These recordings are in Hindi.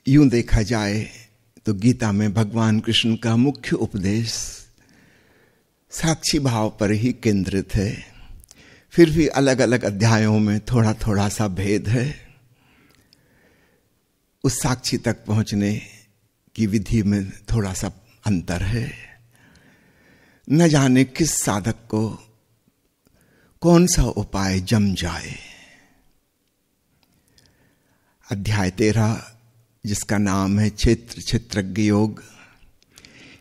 यूं देखा जाए तो गीता में भगवान कृष्ण का मुख्य उपदेश साक्षी भाव पर ही केंद्रित है। फिर भी अलग अलग अध्यायों में थोड़ा थोड़ा सा भेद है। उस साक्षी तक पहुंचने की विधि में थोड़ा सा अंतर है। न जाने किस साधक को कौन सा उपाय जम जाए। अध्याय 13 जिसका नाम है क्षेत्र क्षेत्रज्ञ योग,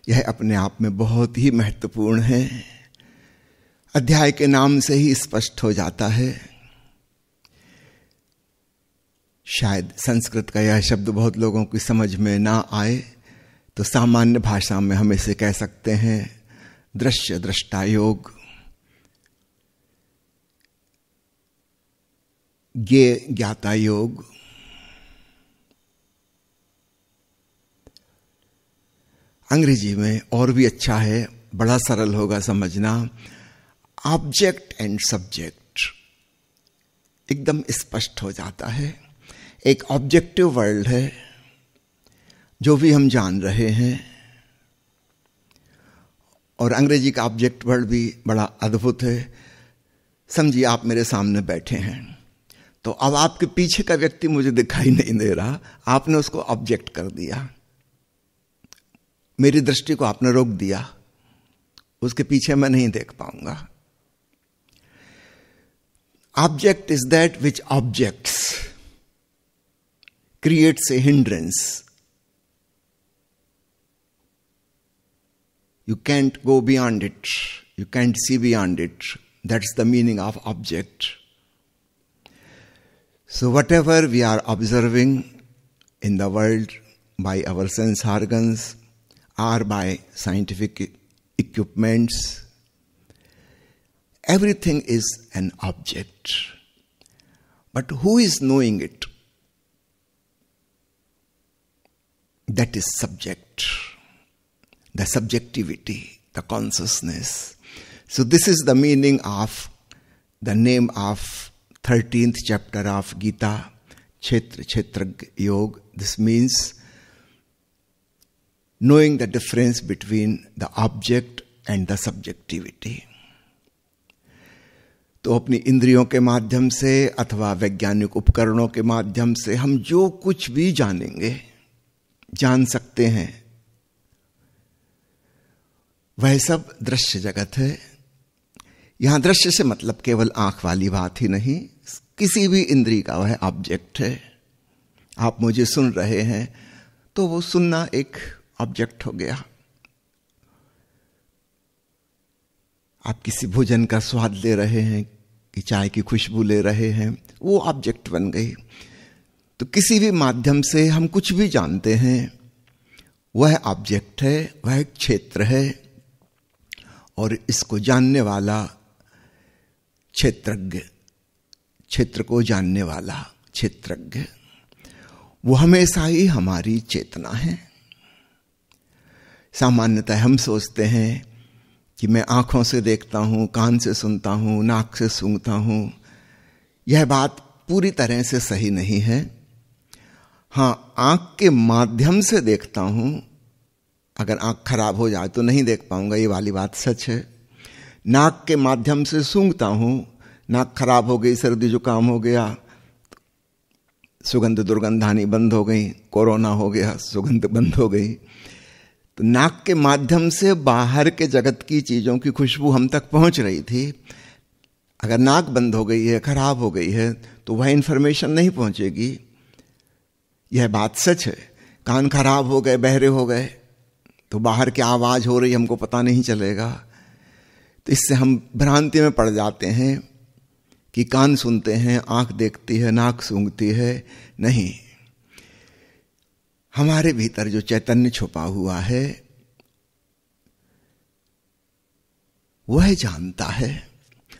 यह अपने आप में बहुत ही महत्वपूर्ण है। अध्याय के नाम से ही स्पष्ट हो जाता है। शायद संस्कृत का यह शब्द बहुत लोगों की समझ में ना आए, तो सामान्य भाषा में हम इसे कह सकते हैं दृश्य दृष्टा योग, ज्ञेय ज्ञाता योग। अंग्रेजी में और भी अच्छा है, बड़ा सरल होगा समझना। ऑब्जेक्ट एंड सब्जेक्ट एकदम स्पष्ट हो जाता है। एक ऑब्जेक्टिव वर्ल्ड है जो भी हम जान रहे हैं, और अंग्रेजी का ऑब्जेक्ट वर्ल्ड भी बड़ा अद्भुत है। समझिए आप मेरे सामने बैठे हैं, तो अब आपके पीछे का व्यक्ति मुझे दिखाई नहीं दे रहा, आपने उसको ऑब्जेक्ट कर दिया। मेरी दृष्टि को आपने रोक दिया, उसके पीछे मैं नहीं देख पाऊंगा। Object is that which objects, creates a hindrance. You can't go beyond it. You can't see beyond it. That's the meaning of object. So whatever we are observing in the world by our sense organs or by scientific equipments, everything is an object. But who is knowing it? That is subject, the subjectivity, the consciousness. So this is the meaning of the name of 13th chapter of Gita, Kshetra Kshetrajna Yoga. This means knowing the difference between the object and the subjectivity. तो अपनी इंद्रियों के माध्यम से अथवा वैज्ञानिक उपकरणों के माध्यम से हम जो कुछ भी जानेंगे, जान सकते हैं, वह सब दृश्य जगत है। यहां दृश्य से मतलब केवल आंख वाली बात ही नहीं, किसी भी इंद्रिय का वह ऑब्जेक्ट है। आप मुझे सुन रहे हैं तो वो सुनना एक ऑब्जेक्ट हो गया। आप किसी भोजन का स्वाद ले रहे हैं कि चाय की खुशबू ले रहे हैं, वो ऑब्जेक्ट बन गई। तो किसी भी माध्यम से हम कुछ भी जानते हैं, वह ऑब्जेक्ट है, वह एक क्षेत्र है, और इसको जानने वाला क्षेत्रज्ञ, क्षेत्र को जानने वाला क्षेत्रज्ञ, वो हमेशा ही हमारी चेतना है। सामान्यतः हम सोचते हैं कि मैं आंखों से देखता हूं, कान से सुनता हूं, नाक से सूंघता हूं। यह बात पूरी तरह से सही नहीं है। हां, आंख के माध्यम से देखता हूं, अगर आंख खराब हो जाए तो नहीं देख पाऊंगा, ये वाली बात सच है। नाक के माध्यम से सूंघता हूं, नाक खराब हो गई, सर्दी जुकाम हो गया, सुगंध दुर्गंधानी बंद हो गई, कोरोना हो गया, सुगंध बंद हो गई। तो नाक के माध्यम से बाहर के जगत की चीजों की खुशबू हम तक पहुंच रही थी। अगर नाक बंद हो गई है, खराब हो गई है, तो वह इंफॉर्मेशन नहीं पहुंचेगी। यह बात सच है। कान खराब हो गए, बहरे हो गए, तो बाहर क्या आवाज हो रही हमको पता नहीं चलेगा। तो इससे हम भ्रांति में पड़ जाते हैं कि कान सुनते हैं, आंख देखती है, नाक सूंघती है। नहीं, हमारे भीतर जो चैतन्य छुपा हुआ है वह जानता है।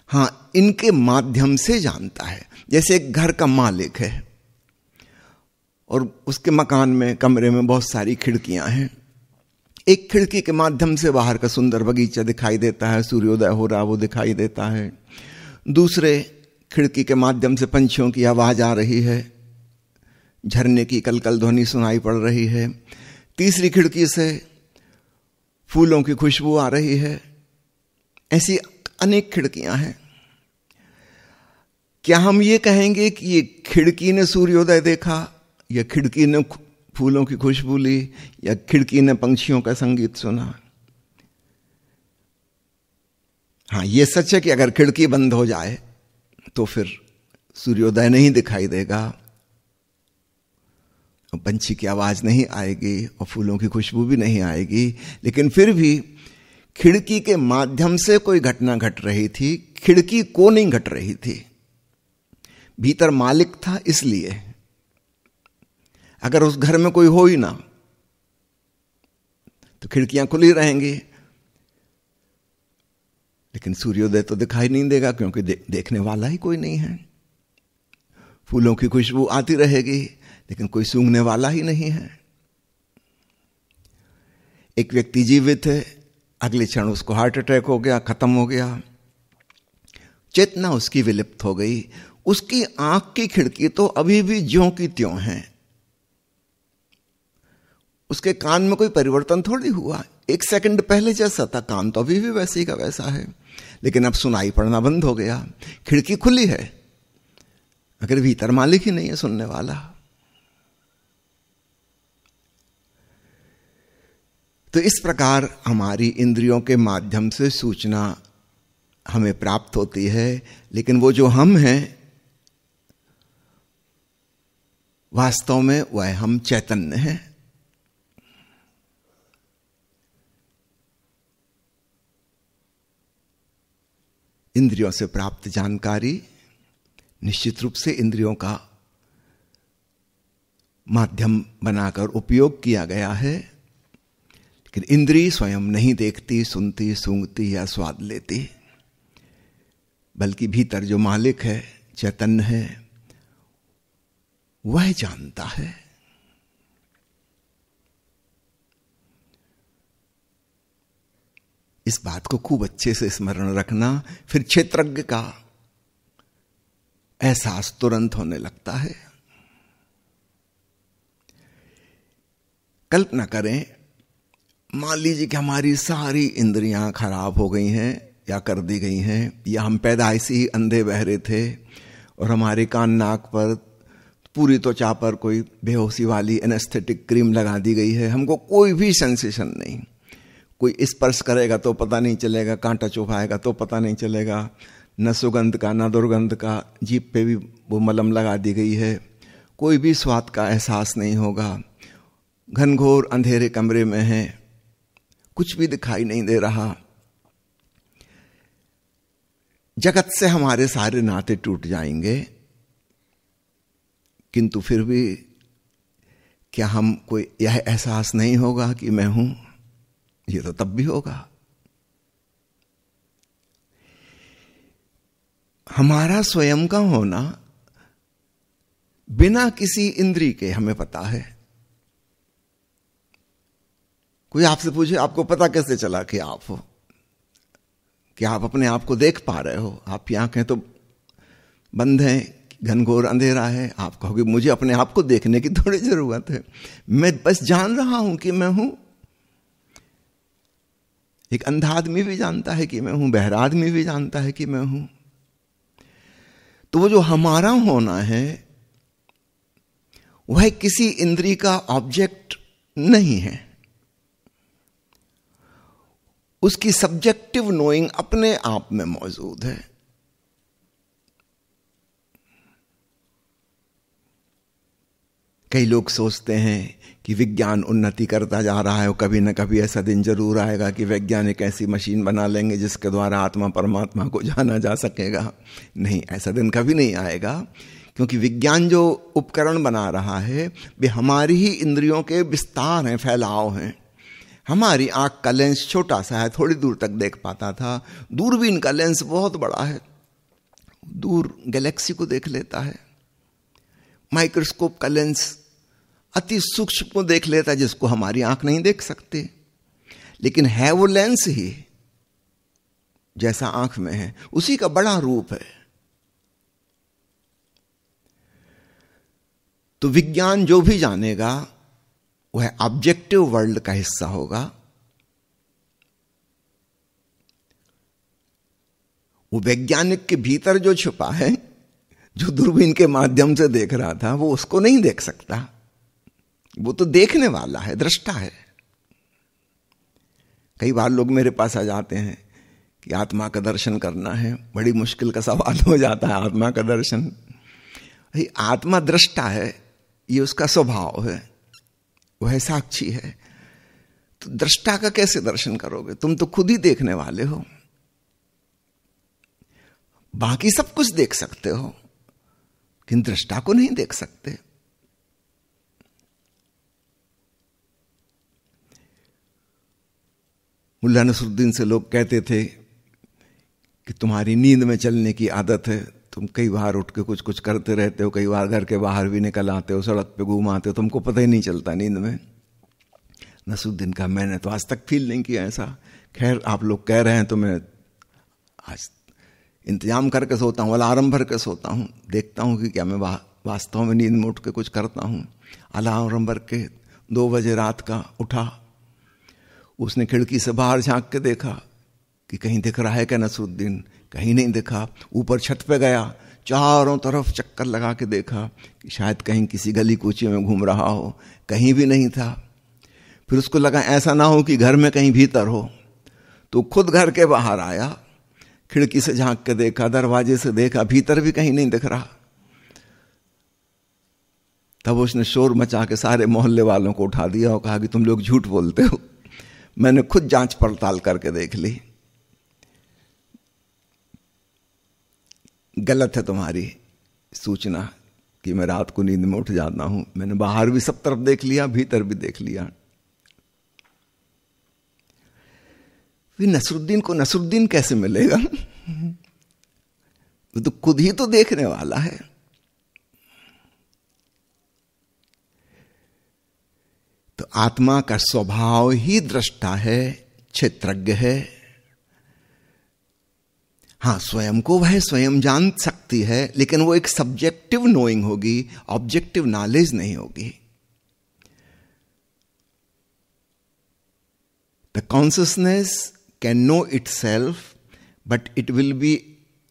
हां, इनके माध्यम से जानता है। जैसे एक घर का मालिक है और उसके मकान में, कमरे में बहुत सारी खिड़कियां हैं। एक खिड़की के माध्यम से बाहर का सुंदर बगीचा दिखाई देता है, सूर्योदय हो रहा वो दिखाई देता है। दूसरे खिड़की के माध्यम से पंछियों की आवाज आ रही है, झरने की कलकल ध्वनि सुनाई पड़ रही है। तीसरी खिड़की से फूलों की खुशबू आ रही है। ऐसी अनेक खिड़कियां हैं। क्या हम ये कहेंगे कि ये खिड़की ने सूर्योदय देखा, या खिड़की ने फूलों की खुशबू ली, या खिड़की ने पंछियों का संगीत सुना? हां, यह सच है कि अगर खिड़की बंद हो जाए तो फिर सूर्योदय नहीं दिखाई देगा, और पंछी की आवाज नहीं आएगी, और फूलों की खुशबू भी नहीं आएगी। लेकिन फिर भी खिड़की के माध्यम से कोई घटना घट रही थी। खिड़की को नहीं घट रही थी, भीतर मालिक था। इसलिए अगर उस घर में कोई हो ही ना तो खिड़कियां खुली रहेंगी, लेकिन सूर्योदय तो दिखाई नहीं देगा, क्योंकि देखने वाला ही कोई नहीं है। फूलों की खुशबू आती रहेगी, लेकिन कोई सूंघने वाला ही नहीं है। एक व्यक्ति जीवित है, अगले क्षण उसको हार्ट अटैक हो गया, खत्म हो गया, चेतना उसकी विलुप्त हो गई। उसकी आंख की खिड़की तो अभी भी ज्यों की त्यों है। उसके कान में कोई परिवर्तन थोड़ी हुआ। एक सेकंड पहले जैसा था, कान तो अभी भी वैसे ही का वैसा है, लेकिन अब सुनाई पड़ना बंद हो गया। खिड़की खुली है, अगर भीतर मालिक ही नहीं है सुनने वाला। तो इस प्रकार हमारी इंद्रियों के माध्यम से सूचना हमें प्राप्त होती है, लेकिन वो जो हम हैं वास्तव में वह हम चैतन्य हैं। इंद्रियों से प्राप्त जानकारी निश्चित रूप से इंद्रियों का माध्यम बनाकर उपयोग किया गया है, लेकिन इंद्रिय स्वयं नहीं देखती, सुनती, सूंघती या स्वाद लेती, बल्कि भीतर जो मालिक है, चैतन्य है, वह जानता है। इस बात को खूब अच्छे से स्मरण रखना, फिर क्षेत्रज्ञ का एहसास तुरंत होने लगता है। कल्पना करें, मान लीजिए कि हमारी सारी इंद्रियां खराब हो गई हैं या कर दी गई हैं, या हम पैदाइश ही अंधे बहरे थे और हमारे कान नाक पर पूरी त्वचा पर कोई बेहोशी वाली एनेस्थेटिक क्रीम लगा दी गई है। हमको कोई भी सेंसेशन नहीं, कोई स्पर्श करेगा तो पता नहीं चलेगा, कांटा चुभाएगा तो पता नहीं चलेगा, न सुगंध का न दुर्गंध का, जीभ पे भी वो मलम लगा दी गई है, कोई भी स्वाद का एहसास नहीं होगा। घनघोर अंधेरे कमरे में है, कुछ भी दिखाई नहीं दे रहा। जगत से हमारे सारे नाते टूट जाएंगे, किंतु फिर भी क्या हम कोई यह एहसास नहीं होगा कि मैं हूं? ये तो तब भी होगा। हमारा स्वयं का होना बिना किसी इंद्रिय के हमें पता है। कोई आपसे पूछे आपको पता कैसे चला कि आप हो, कि आप अपने आप को देख पा रहे हो? आपकी आंखें तो बंद हैं, घनघोर अंधेरा है। आप कहोगे मुझे अपने आप को देखने की थोड़ी जरूरत है, मैं बस जान रहा हूं कि मैं हूं। एक अंधा आदमी भी जानता है कि मैं हूं, बहरा आदमी भी जानता है कि मैं हूं। तो वो जो हमारा होना है वह किसी इंद्रिय का ऑब्जेक्ट नहीं है। उसकी सब्जेक्टिव नोइंग अपने आप में मौजूद है। कई लोग सोचते हैं कि विज्ञान उन्नति करता जा रहा है और कभी न कभी ऐसा दिन जरूर आएगा कि वैज्ञानिक ऐसी मशीन बना लेंगे जिसके द्वारा आत्मा परमात्मा को जाना जा सकेगा। नहीं, ऐसा दिन कभी नहीं आएगा, क्योंकि विज्ञान जो उपकरण बना रहा है वे हमारी ही इंद्रियों के विस्तार हैं, फैलाव हैं। हमारी आंख का लेंस छोटा सा है, थोड़ी दूर तक देख पाता था। दूरबीन का लेंस बहुत बड़ा है, दूर गैलेक्सी को देख लेता है। माइक्रोस्कोप का लेंस अति सूक्ष्म को देख लेता है जिसको हमारी आंख नहीं देख सकती, लेकिन है वो लेंस ही जैसा आंख में है, उसी का बड़ा रूप है। तो विज्ञान जो भी जानेगा वह ऑब्जेक्टिव वर्ल्ड का हिस्सा होगा। वो वैज्ञानिक के भीतर जो छुपा है, जो दूरबीन के माध्यम से देख रहा था, वो उसको नहीं देख सकता। वो तो देखने वाला है, दृष्टा है। कई बार लोग मेरे पास आ जाते हैं कि आत्मा का दर्शन करना है, बड़ी मुश्किल का सवाल हो जाता है आत्मा का दर्शन। आत्मा दृष्टा है, ये उसका स्वभाव है, वह साक्षी है। तो दृष्टा का कैसे दर्शन करोगे? तुम तो खुद ही देखने वाले हो। बाकी सब कुछ देख सकते हो, किंतु दृष्टा को नहीं देख सकते। मुल्ला नसरुद्दीन से लोग कहते थे कि तुम्हारी नींद में चलने की आदत है, तुम कई बार उठ के कुछ कुछ करते रहते हो, कई बार घर के बाहर भी निकल आते हो, सड़क पे घूम आते हो, तुमको पता ही नहीं चलता नींद में। नसरुद्दीन का मैंने तो आज तक फील नहीं किया ऐसा। खैर, आप लोग कह रहे हैं तो मैं आज इंतजाम करके सोता हूँ, अलार्म भर के सोता हूँ, देखता हूँ कि क्या मैं वास्तव में नींद में उठ के कुछ करता हूँ। अलार्म भर के 2 बजे रात का उठा, उसने खिड़की से बाहर झांक के देखा कि कहीं दिख रहा है क्या नसरुद्दीन, कहीं नहीं दिखा। ऊपर छत पे गया, चारों तरफ चक्कर लगा के देखा कि शायद कहीं किसी गली कूचे में घूम रहा हो, कहीं भी नहीं था। फिर उसको लगा ऐसा ना हो कि घर में कहीं भीतर हो, तो खुद घर के बाहर आया, खिड़की से झांक के देखा, दरवाजे से देखा, भीतर भी कहीं नहीं दिख रहा। तब उसने शोर मचा के सारे मोहल्ले वालों को उठा दिया और कहा कि तुम लोग झूठ बोलते हो, मैंने खुद जांच पड़ताल करके देख ली, गलत है तुम्हारी सूचना कि मैं रात को नींद में उठ जाता हूं। मैंने बाहर भी सब तरफ देख लिया, भीतर भी देख लिया। फिर नसरुद्दीन को नसरुद्दीन कैसे मिलेगा? वो तो खुद ही तो देखने वाला है। तो आत्मा का स्वभाव ही दृष्टा है, क्षेत्रज्ञ है। हां, स्वयं को वह स्वयं जान सकती है, लेकिन वो एक सब्जेक्टिव नोइंग होगी, ऑब्जेक्टिव नॉलेज नहीं होगी। The consciousness can know itself, but it will be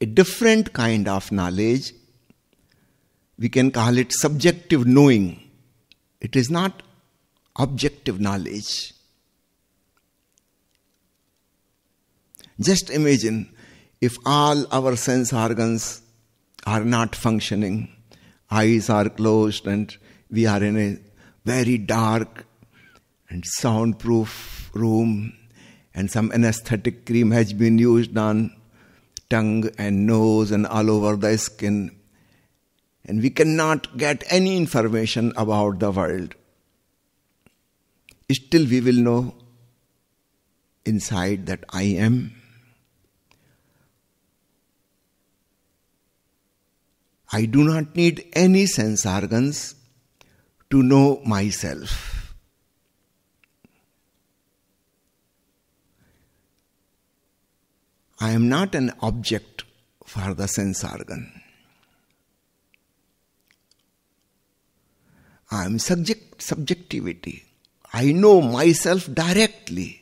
a different kind of knowledge. We can call it subjective knowing. It is not objective knowledge. Just imagine if all our sense organs are not functioning, eyes are closed and we are in a very dark and soundproof room, and some anesthetic cream has been used on tongue and nose and all over the skin, and we cannot get any information about the world. Still we will know inside that I am. I do not need any sense organs to know myself. I am not an object for the sense organ. I am subjectivity. I know myself directly.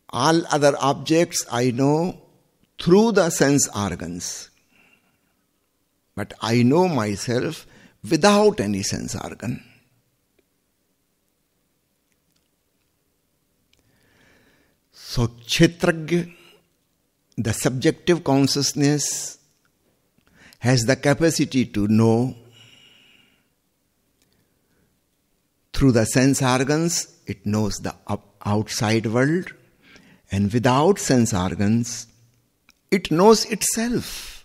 All other objects I know through the sense organs. But I know myself without any sense organ. So, Kshetrajna, the subjective consciousness, has the capacity to know through the sense organs. It knows the outside world, and without sense organs, it knows itself.